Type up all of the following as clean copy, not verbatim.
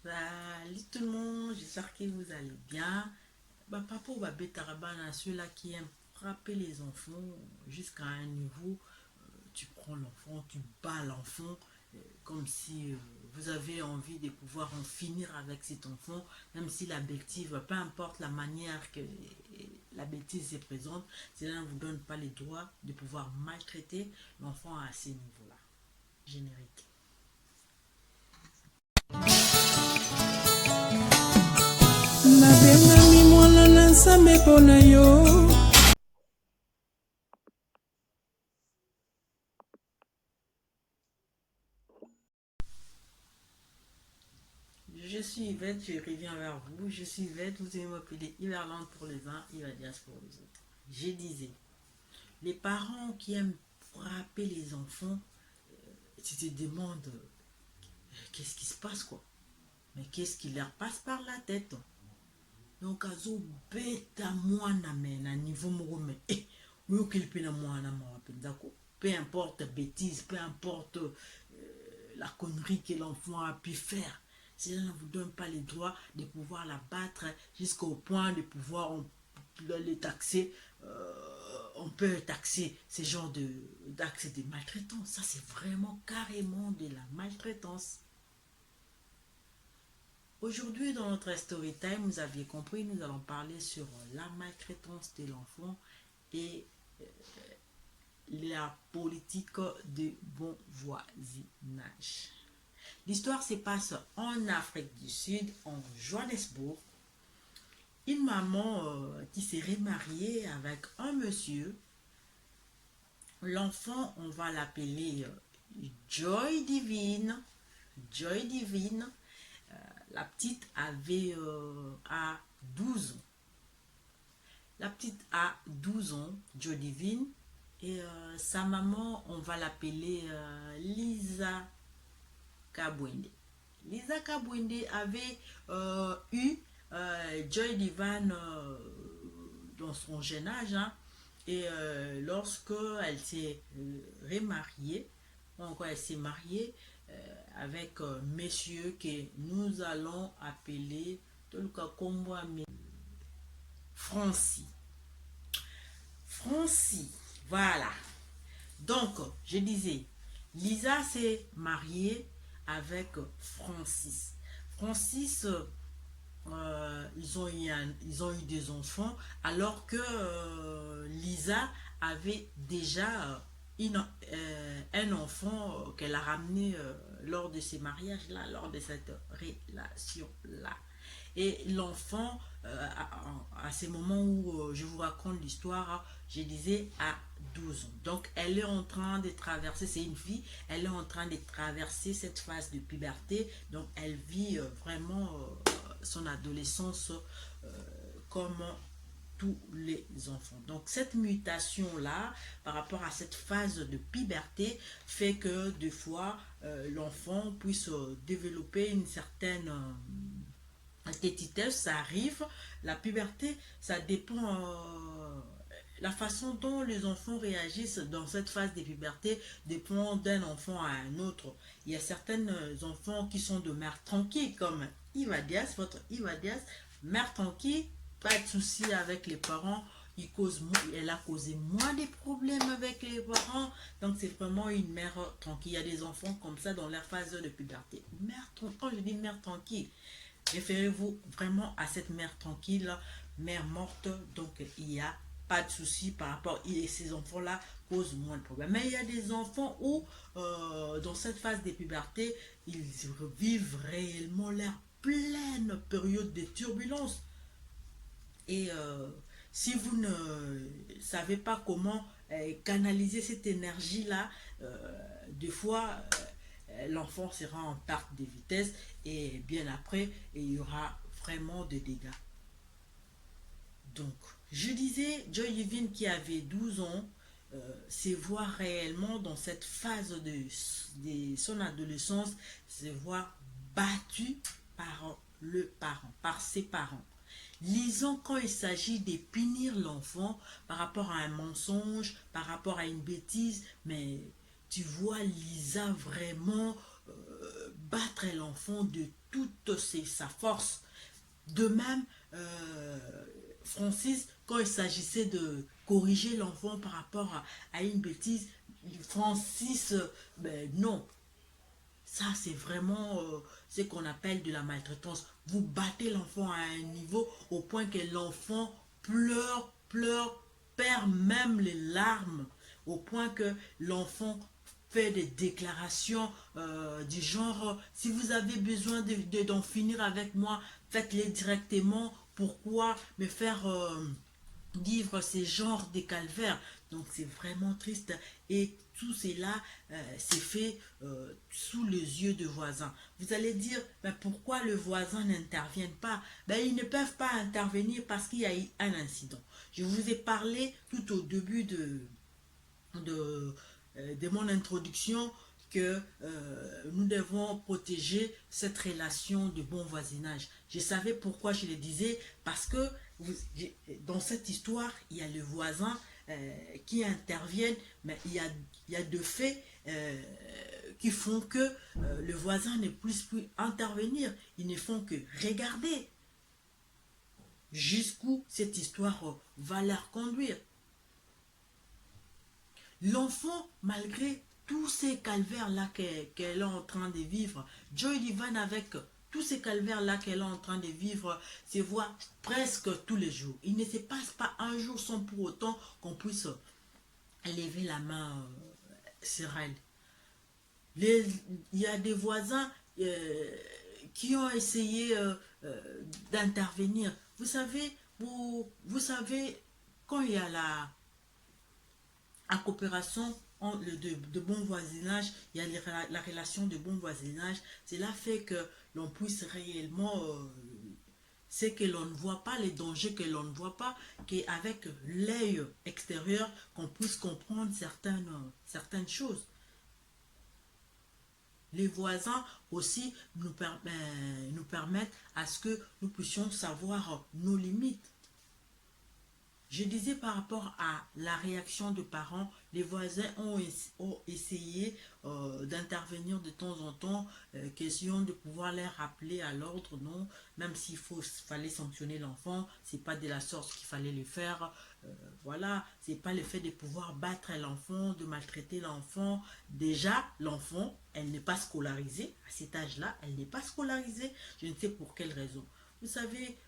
Salut tout le monde, j'espère que vous allez bien. Papa ou Babé Tarabana, ceux-là qui aiment frapper les enfants jusqu'à un niveau, tu prends l'enfant, tu bats l'enfant, comme si vous avez envie de pouvoir en finir avec cet enfant, même si la bêtise, peu importe la manière que la bêtise se présente, cela ne vous donne pas le droit de pouvoir maltraiter l'enfant à ces niveaux-là. Générique. nabengani mwana na nzambe mpo na yo. Je suis Yvette, je reviens vers vous. Je suis Yvette, vous allez m'appeler Iverlande pour les uns, Ivadias pour les autres. Je disais, les parents qui aiment frapper les enfants, tu te demandes qu'est-ce qui se passe quoi. Mais qu'est-ce qui leur passe par la tête. Donc, azo beta mwana men à niveau moro mais oui qu'il peut na mwana mapenzako. Peu importe bêtise, peu importe la connerie que l'enfant a pu faire. Cela ne vous donne pas le droit de pouvoir la battre jusqu'au point de pouvoir les taxer. On peut taxer ce genre d'actes de maltraitance. Ça, c'est vraiment carrément de la maltraitance. Aujourd'hui, dans notre story time, vous aviez compris, nous allons parler sur la maltraitance de l'enfant et la politique de bon voisinage. L'histoire se passe en Afrique du Sud, en Johannesburg. Une maman qui s'est remariée avec un monsieur. L'enfant, on va l'appeler Joy Divine. Joy Divine. La petite avait à 12 ans. La petite a 12 ans, Joy Divine. Et sa maman, on va l'appeler Lisa Kabwende. Lisa Kabwende avait eu Joy Divine dans son jeune âge. Hein, et lorsque elle s'est remariée, encore elle s'est mariée avec messieurs que nous allons appeler Francie. Francie, voilà. Donc, je disais, Lisa s'est mariée avec Francis. Francis, ils ont eu des enfants, alors que Lisa avait déjà un enfant qu'elle a ramené lors de ces mariages-là, lors de cette relation-là. Et l'enfant, à ces moments où je vous raconte l'histoire, je disais à 12 ans. Donc, elle est en train de traverser, c'est une fille, elle est en train de traverser cette phase de puberté. Donc, elle vit vraiment son adolescence comme tous les enfants. Donc, cette mutation-là, par rapport à cette phase de puberté, fait que des fois, l'enfant puisse développer une certaine tétitesse, ça arrive. La puberté, ça dépend la façon dont les enfants réagissent dans cette phase de puberté dépend d'un enfant à un autre. Il y a certains enfants qui sont de mère tranquille, comme Ivadias, votre Ivadias, mère tranquille, pas de souci avec les parents. Elle a causé moins de problèmes avec les parents. Donc, c'est vraiment une mère tranquille. Il y a des enfants comme ça dans leur phase de puberté. Mère tranquille, quand je dis mère tranquille, référez-vous vraiment à cette mère tranquille, mère morte. Donc, il n'y a pas de souci par rapport et ces enfants-là posent moins de problèmes. Mais il y a des enfants où, dans cette phase de puberté, ils vivent réellement leur pleine période de turbulence. Et si vous ne savez pas comment canaliser cette énergie-là, des fois, l'enfant sera en perte de vitesse et bien après, il y aura vraiment des dégâts. Donc, je disais, Joy Divine qui avait 12 ans, se voit réellement dans cette phase de son adolescence, se voit battu par le parent, par ses parents. Lisons quand il s'agit de punir l'enfant par rapport à un mensonge, par rapport à une bêtise, mais tu vois Lisa vraiment battre l'enfant de toute sa force. De même, Francis, quand il s'agissait de corriger l'enfant par rapport à une bêtise, Francis, ben non, ça c'est vraiment ce qu'on appelle de la maltraitance. Vous battez l'enfant à un niveau au point que l'enfant pleure, pleure, perd même les larmes, au point que l'enfant fait des déclarations du genre si vous avez besoin d'en finir avec moi, faites-les directement. Pourquoi me faire vivre ces genres de calvaires? Donc c'est vraiment triste et tout cela c'est fait sous les yeux de voisins. Vous allez dire, ben, pourquoi le voisin n'intervient pas? Ben, ils ne peuvent pas intervenir parce qu'il y a eu un incident. Je vous ai parlé tout au début de mon introduction que nous devons protéger cette relation de bon voisinage. Je savais pourquoi je le disais, parce que dans cette histoire, il y a le voisin qui interviennent, mais il y a de faits qui font que le voisin ne puisse plus intervenir. Ils ne font que regarder jusqu'où cette histoire va leur conduire. L'enfant, malgré tous ces calvaires-là qu'elle est en train de vivre, Joy Divan, avec tous ces calvaires-là qu'elle est en train de vivre, se voit presque tous les jours. Il ne se passe pas un jour sans pour autant qu'on puisse lever la main sur elle. Il y a des voisins qui ont essayé d'intervenir. Vous savez, quand il y a la coopération de bon voisinage, il y a la relation de bon voisinage, cela fait que l'on puisse réellement, ce que l'on ne voit pas, les dangers que l'on ne voit pas, qu'avec l'œil extérieur, qu'on puisse comprendre certaines choses. Les voisins aussi nous permettent à ce que nous puissions savoir nos limites. Je disais par rapport à la réaction de parents, les voisins ont essayé d'intervenir de temps en temps, question de pouvoir les rappeler à l'ordre, non, même s'il fallait sanctionner l'enfant, c'est pas de la sorte qu'il fallait le faire, voilà, c'est pas le fait de pouvoir battre l'enfant, de maltraiter l'enfant. Déjà, l'enfant, elle n'est pas scolarisée, à cet âge-là, elle n'est pas scolarisée, je ne sais pour quelle raison. Vous savez,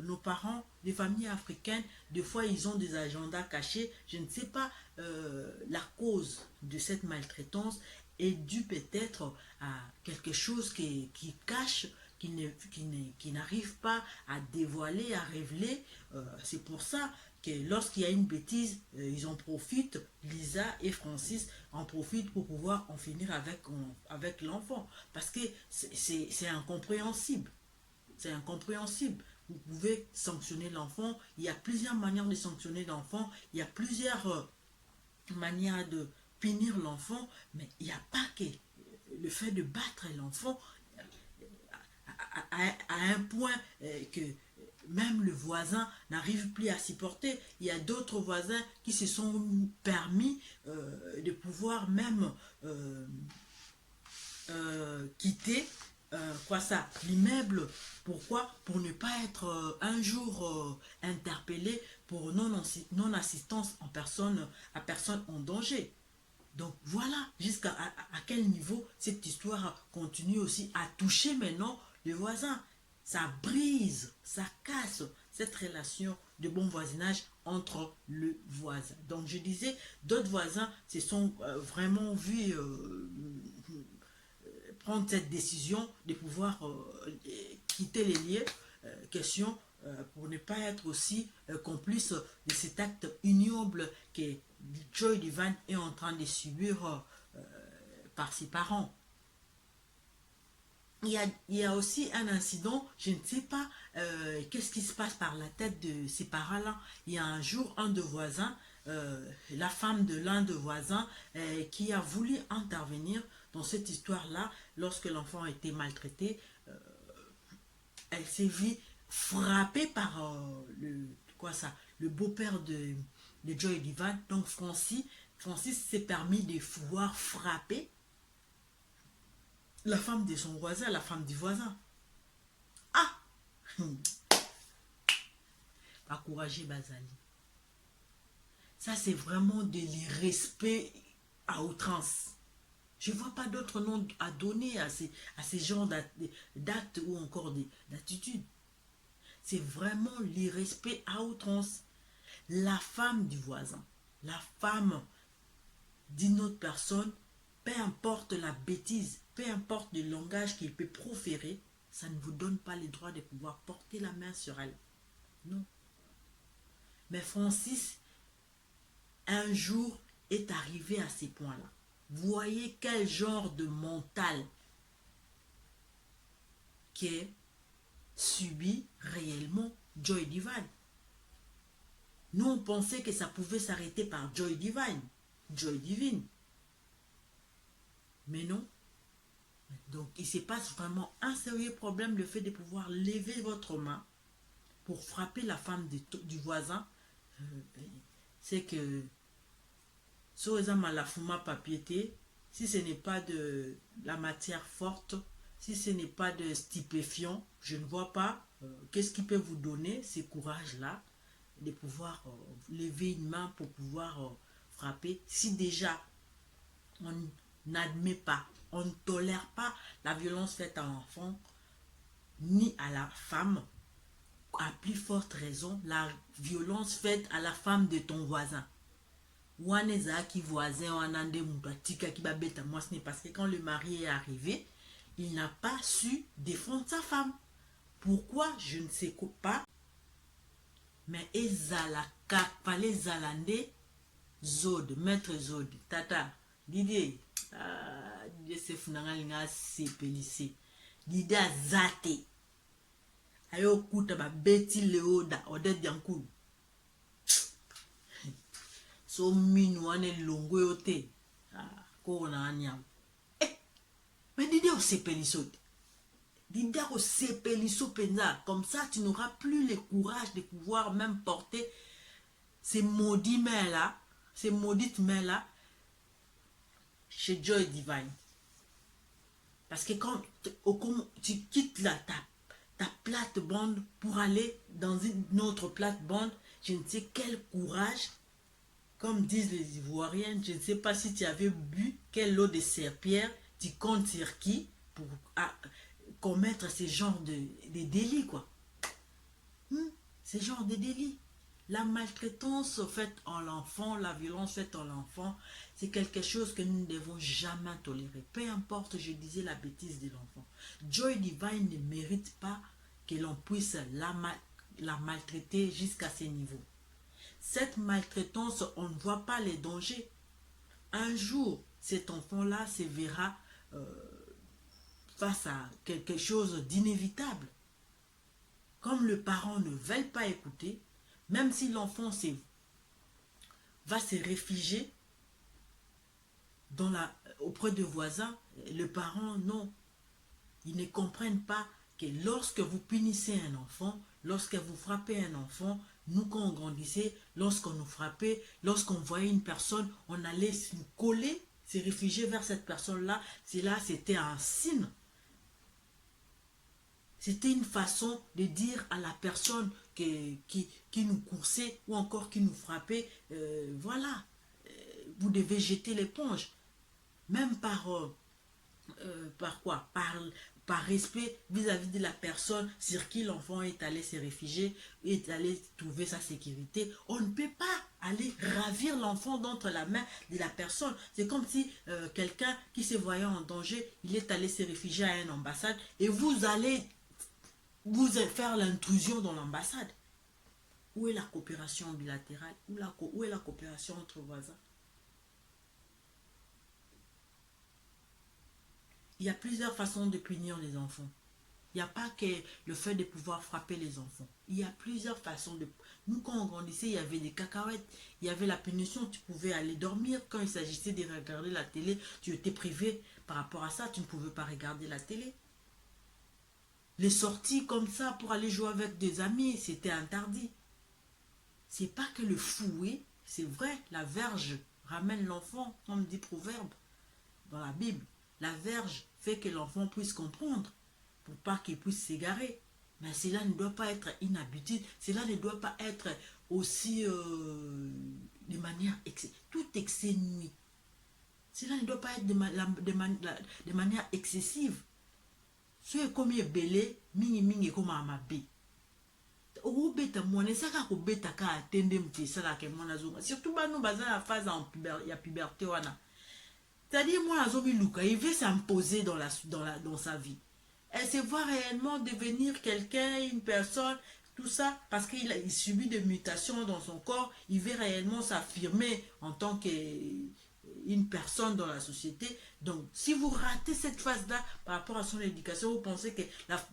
nos parents, les familles africaines, des fois, ils ont des agendas cachés. Je ne sais pas la cause de cette maltraitance est due peut-être à quelque chose qui cache, qui n'arrive pas à dévoiler, à révéler. C'est pour ça que lorsqu'il y a une bêtise, ils en profitent, Lisa et Francis en profitent pour pouvoir en finir avec l'enfant. Parce que c'est incompréhensible. C'est incompréhensible. Vous pouvez sanctionner l'enfant. Il y a plusieurs manières de sanctionner l'enfant. Il y a plusieurs manières de punir l'enfant. Mais il n'y a pas que le fait de battre l'enfant à un point que même le voisin n'arrive plus à supporter. Il y a d'autres voisins qui se sont permis de pouvoir même quitter l'immeuble. Pourquoi? Pour ne pas être un jour interpellé pour non-assistance à personne en danger. Donc voilà jusqu'à quel niveau cette histoire continue aussi à toucher maintenant les voisins. Ça brise, ça casse cette relation de bon voisinage entre le voisin. Donc je disais, d'autres voisins se sont vraiment vus prendre cette décision de pouvoir quitter les lieux, question pour ne pas être aussi complice de cet acte ignoble que Joy Divan est en train de subir par ses parents. Il y a aussi un incident, je ne sais pas qu'est-ce qui se passe par la tête de ces parents-là. Il y a un jour, un de voisins, la femme de l'un de voisins, qui a voulu intervenir dans cette histoire-là, lorsque l'enfant a été maltraité. Elle s'est vue frappée par le beau-père de Joy Divan. Donc Francis s'est permis de pouvoir frapper la femme de son voisin, la femme du voisin. Ah! Encourager Bazali. Ça, c'est vraiment de l'irrespect à outrance. Je ne vois pas d'autres noms à donner à ces genres d'actes ou encore d'attitudes. C'est vraiment l'irrespect à outrance. La femme du voisin, la femme d'une autre personne, peu importe la bêtise, peu importe le langage qu'il peut proférer, ça ne vous donne pas le droit de pouvoir porter la main sur elle. Non. Mais Francis, un jour, est arrivé à ces points-là. Voyez quel genre de mental qu'est subi réellement Joy Divine. Nous, on pensait que ça pouvait s'arrêter par Joy Divine. Joy Divine. Mais non. Donc, il se passe vraiment un sérieux problème, le fait de pouvoir lever votre main pour frapper la femme du voisin. C'est que, sur exemple, la fuma papiété, si ce n'est pas de la matière forte, si ce n'est pas de stupéfiant, je ne vois pas qu'est-ce qui peut vous donner ce courage-là de pouvoir lever une main pour pouvoir frapper. Si déjà on n'admet pas, on ne tolère pas la violence faite à l'enfant ni à la femme, à plus forte raison la violence faite à la femme de ton voisin. Waneza qui voisin wanande mutatika qui babeta moi, ce n'est parce que quand le mari est arrivé, il n'a pas su défendre sa femme. Pourquoi? Je ne sais pas. Mais ezala kapale zalande Zod, maître Zod, tata, Didier, Didier se funangalinga se pelisse, Didier azate, ayo kuta ba beti leoda, ode diankulu. So minu ane longo yote, korona anyam. Mais Didier o se pelisse. Didier o se pelisse penza, comme ça tu n'auras plus le courage de pouvoir même porter ces maudits mains-là, ces maudites mains-là, chez Joy Divine. Parce que quand tu quittes ta plate-bande pour aller dans une autre plate-bande, je ne sais quel courage, comme disent les Ivoiriens, je ne sais pas si tu avais bu quelle eau de serpillère, tu comptes sur qui pour commettre ce genre de délits, quoi. Ce genre de délits. La maltraitance faite en l'enfant, la violence faite en l'enfant, c'est quelque chose que nous ne devons jamais tolérer. Peu importe, je disais, la bêtise de l'enfant. Joy Divine ne mérite pas que l'on puisse la maltraiter jusqu'à ce niveau. Cette maltraitance, on ne voit pas les dangers. Un jour, cet enfant-là se verra face à quelque chose d'inévitable. Comme le parent ne veut pas écouter, même si l'enfant va se réfugier auprès de voisins, le parent, non. Ils ne comprennent pas que lorsque vous punissez un enfant, lorsque vous frappez un enfant, nous quand on grandissait, lorsqu'on nous frappait, lorsqu'on voyait une personne, on allait se coller, se réfugier vers cette personne-là. C'était un signe. C'était une façon de dire à la personne qui nous coursait ou encore qui nous frappait, voilà, vous devez jeter l'éponge. Même par quoi? Par respect vis-à-vis de la personne sur qui l'enfant est allé se réfugier, est allé trouver sa sécurité. On ne peut pas aller ravir l'enfant d'entre la main de la personne. C'est comme si quelqu'un qui se voyait en danger, il est allé se réfugier à une ambassade et vous allez faire l'intrusion dans l'ambassade. Où est la coopération bilatérale? Où est la coopération entre voisins? Il y a plusieurs façons de punir les enfants. Il n'y a pas que le fait de pouvoir frapper les enfants. Il y a plusieurs façons de... Nous, quand on grandissait, il y avait des cacahuètes. Il y avait la punition, tu pouvais aller dormir. Quand il s'agissait de regarder la télé, tu étais privé par rapport à ça. Tu ne pouvais pas regarder la télé. Les sorties comme ça pour aller jouer avec des amis, c'était interdit. C'est pas que le fouet, c'est vrai, la verge ramène l'enfant, comme dit Proverbe dans la Bible. la verge fait que l'enfant puisse comprendre pour pas qu'il puisse s'égarer. Mais cela ne doit pas être une habitude, cela ne doit pas être aussi de manière tout excès nuit. Cela ne doit pas être de manière excessive. Ce est comme belé, mingi comme amabe. Obeta mwana saka ko beta ka atende mtisa ke mwana zonga. Surtout ba nous baza la phase en puberté wana. C'est-à-dire mwana zomi luka, il veut s'imposer dans sa vie. Elle se voit réellement devenir quelqu'un, une personne, tout ça, parce qu'il subit des mutations dans son corps, il veut réellement s'affirmer en tant qu'une personne dans la société. Donc, si vous ratez cette phase-là par rapport à son éducation, vous pensez que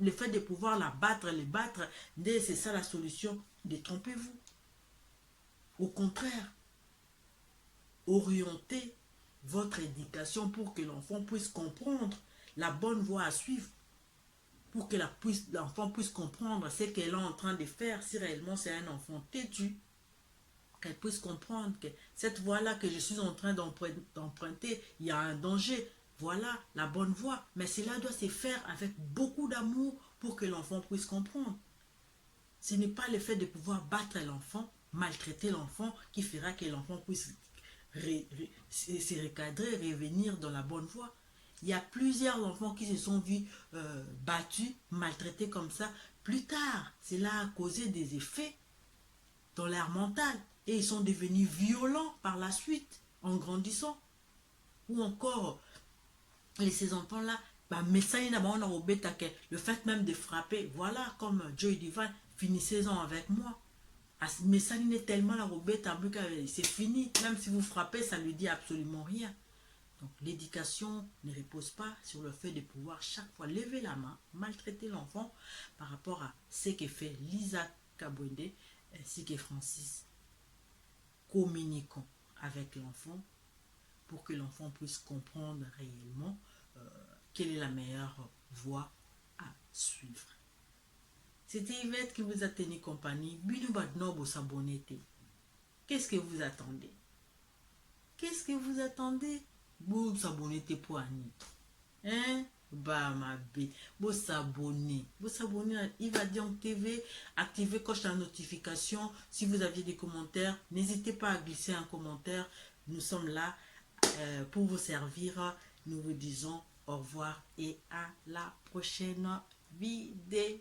le fait de pouvoir les battre, c'est ça la solution, détrompez-vous. Au contraire, orientez votre éducation pour que l'enfant puisse comprendre la bonne voie à suivre, pour que l'enfant puisse comprendre ce qu'elle est en train de faire. Si réellement c'est un enfant têtu, qu'elle puisse comprendre que cette voie-là que je suis en train d'emprunter, il y a un danger. Voilà la bonne voie. Mais cela doit se faire avec beaucoup d'amour pour que l'enfant puisse comprendre. Ce n'est pas le fait de pouvoir battre l'enfant, maltraiter l'enfant, qui fera que l'enfant puisse se recadrer, revenir dans la bonne voie. Il y a plusieurs enfants qui se sont vus battus, maltraités comme ça. Plus tard, cela a causé des effets dans leur mental. Et ils sont devenus violents par la suite, en grandissant. Ou encore, ces enfants-là, le fait même de frapper, voilà, comme Joy Divine, finissez-en avec moi. Mais ça n'est tellement la robette, c'est fini. Même si vous frappez, ça ne lui dit absolument rien. Donc l'éducation ne repose pas sur le fait de pouvoir chaque fois lever la main, maltraiter l'enfant par rapport à ce que fait Lisa Kabwende ainsi que Francis. Communiquons avec l'enfant pour que l'enfant puisse comprendre réellement quelle est la meilleure voie à suivre. C'était Yvette qui vous a tenu compagnie. Qu'est-ce que vous attendez? Qu'est-ce que vous attendez? Vous s'abonnez pour Annie. Hein? Bah ma bé. Vous s'abonnez. Vous s'abonnez à Yvadion TV. Activez coche la notification. Si vous aviez des commentaires, n'hésitez pas à glisser un commentaire. Nous sommes là pour vous servir. Nous vous disons au revoir et à la prochaine vidéo.